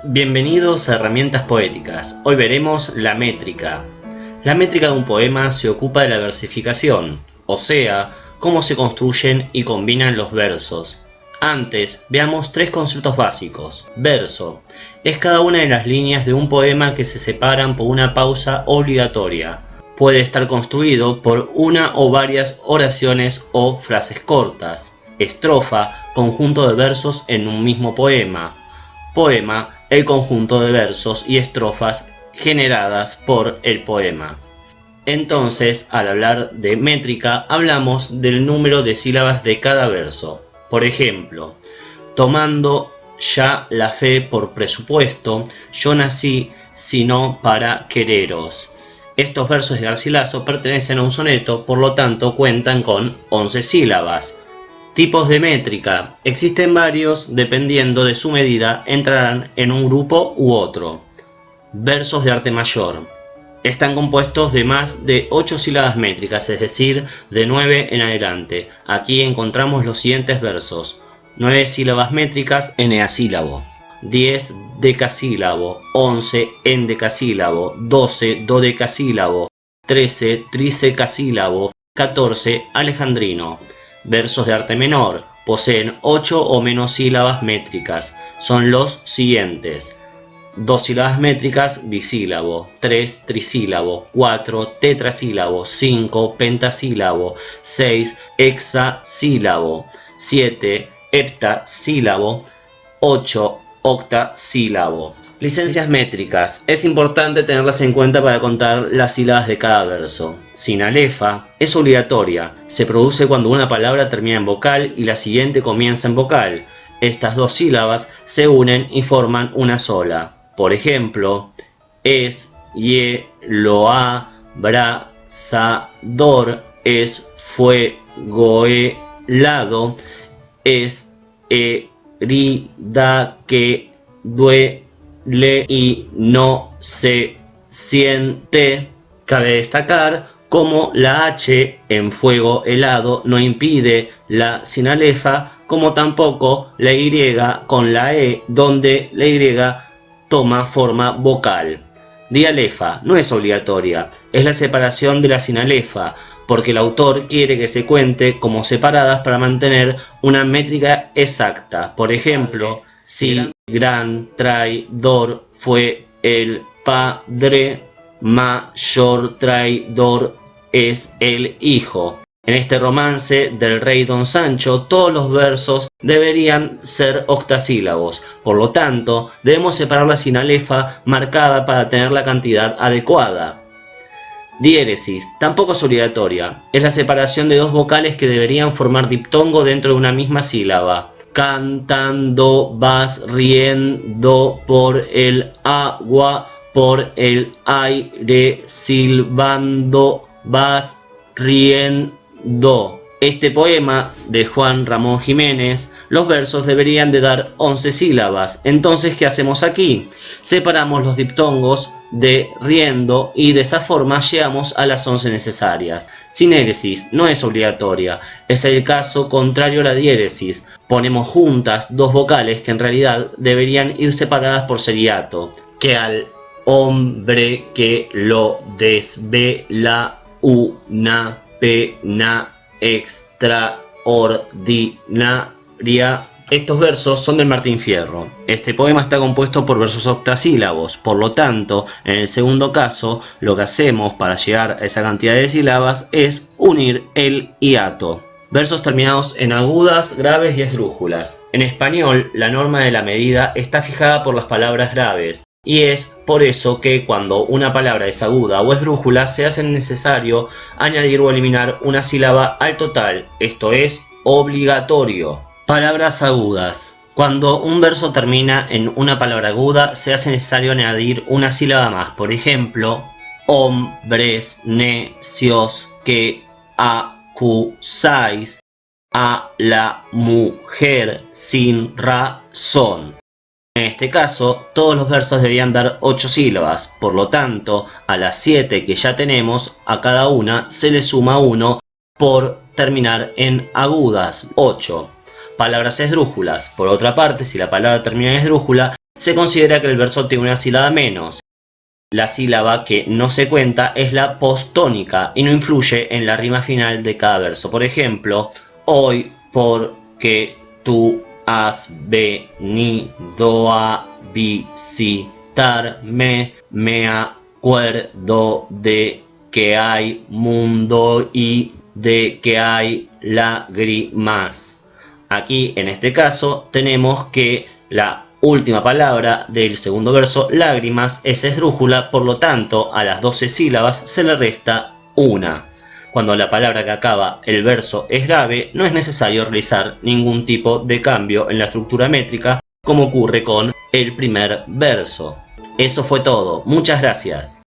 Bienvenidos a Herramientas Poéticas. Hoy veremos la métrica. La métrica de un poema se ocupa de la versificación, o sea, cómo se construyen y combinan los versos. Antes, veamos tres conceptos básicos. Verso es cada una de las líneas de un poema que se separan por una pausa obligatoria. Puede estar construido por una o varias oraciones o frases cortas. Estrofa, conjunto de versos en un mismo poema. Poema, el conjunto de versos y estrofas generadas por el poema. Entonces, al hablar de métrica, hablamos del número de sílabas de cada verso. Por ejemplo, tomando ya la fe por presupuesto, yo nací sino para quereros. Estos versos de Garcilaso pertenecen a un soneto, por lo tanto cuentan con 11 sílabas. Tipos de métrica. Existen varios, dependiendo de su medida, entrarán en un grupo u otro. Versos de arte mayor. Están compuestos de más de 8 sílabas métricas, es decir, de 9 en adelante. Aquí encontramos los siguientes versos. 9 sílabas métricas, eneasílabo. 10 decasílabo. 11 endecasílabo. 12 dodecasílabo. 13 trisecasílabo. 14 alejandrino. Versos de arte menor poseen 8 o menos sílabas métricas. Son los siguientes: 2 sílabas métricas, bisílabo. 3 trisílabo. 4 tetrasílabo. 5 pentasílabo. 6 hexasílabo. 7 heptasílabo. 8 octasílabo. Licencias métricas. Es importante tenerlas en cuenta para contar las sílabas de cada verso. Sinalefa es obligatoria. Se produce cuando una palabra termina en vocal y la siguiente comienza en vocal. Estas dos sílabas se unen y forman una sola. Por ejemplo, es, ye, loa, brazador, es, fue, goe, lado, es, herida, que, duele y no se siente. Cabe destacar cómo la H en fuego helado no impide la sinalefa, como tampoco la Y con la E, donde la Y toma forma vocal. Dialefa no es obligatoria, es la separación de la sinalefa, porque el autor quiere que se cuente como separadas para mantener una métrica exacta. Por ejemplo, si gran traidor fue el padre, mayor traidor es el hijo. En este romance del rey Don Sancho, todos los versos deberían ser octasílabos. Por lo tanto, debemos separar la sinalefa marcada para tener la cantidad adecuada. Diéresis tampoco es obligatoria. Es la separación de dos vocales que deberían formar diptongo dentro de una misma sílaba. Cantando vas riendo por el agua, por el aire, silbando vas riendo. Este poema de Juan Ramón Jiménez, los versos deberían de dar 11 sílabas. Entonces, ¿qué hacemos aquí? Separamos los diptongos de riendo y de esa forma llegamos a las 11 necesarias. Sinéresis no es obligatoria, es el caso contrario a la diéresis. Ponemos juntas dos vocales que en realidad deberían ir separadas por seriato. Que al hombre que lo desvela una pena extraordinaria. Estos versos son del Martín Fierro. Este poema está compuesto por versos octasílabos, por lo tanto, en el segundo caso, lo que hacemos para llegar a esa cantidad de sílabas es unir el hiato. Versos terminados en agudas, graves y esdrújulas. En español, la norma de la medida está fijada por las palabras graves, y es por eso que cuando una palabra es aguda o esdrújula se hace necesario añadir o eliminar una sílaba al total, esto es obligatorio. Palabras agudas. Cuando un verso termina en una palabra aguda se hace necesario añadir una sílaba más. Por ejemplo, hombres necios que acusáis a la mujer sin razón. En este caso, todos los versos deberían dar 8 sílabas, por lo tanto, a las 7 que ya tenemos, a cada una se le suma 1 por terminar en agudas, 8. Palabras esdrújulas. Por otra parte, si la palabra termina en esdrújula, se considera que el verso tiene una sílaba menos. La sílaba que no se cuenta es la postónica y no influye en la rima final de cada verso. Por ejemplo, hoy porque tú has venido a visitarme, me acuerdo de que hay mundo y de que hay lágrimas. Aquí, en este caso, tenemos que la última palabra del segundo verso, lágrimas, es esdrújula, por lo tanto, a las 12 sílabas se le resta una. Cuando la palabra que acaba el verso es grave, no es necesario realizar ningún tipo de cambio en la estructura métrica, como ocurre con el primer verso. Eso fue todo. Muchas gracias.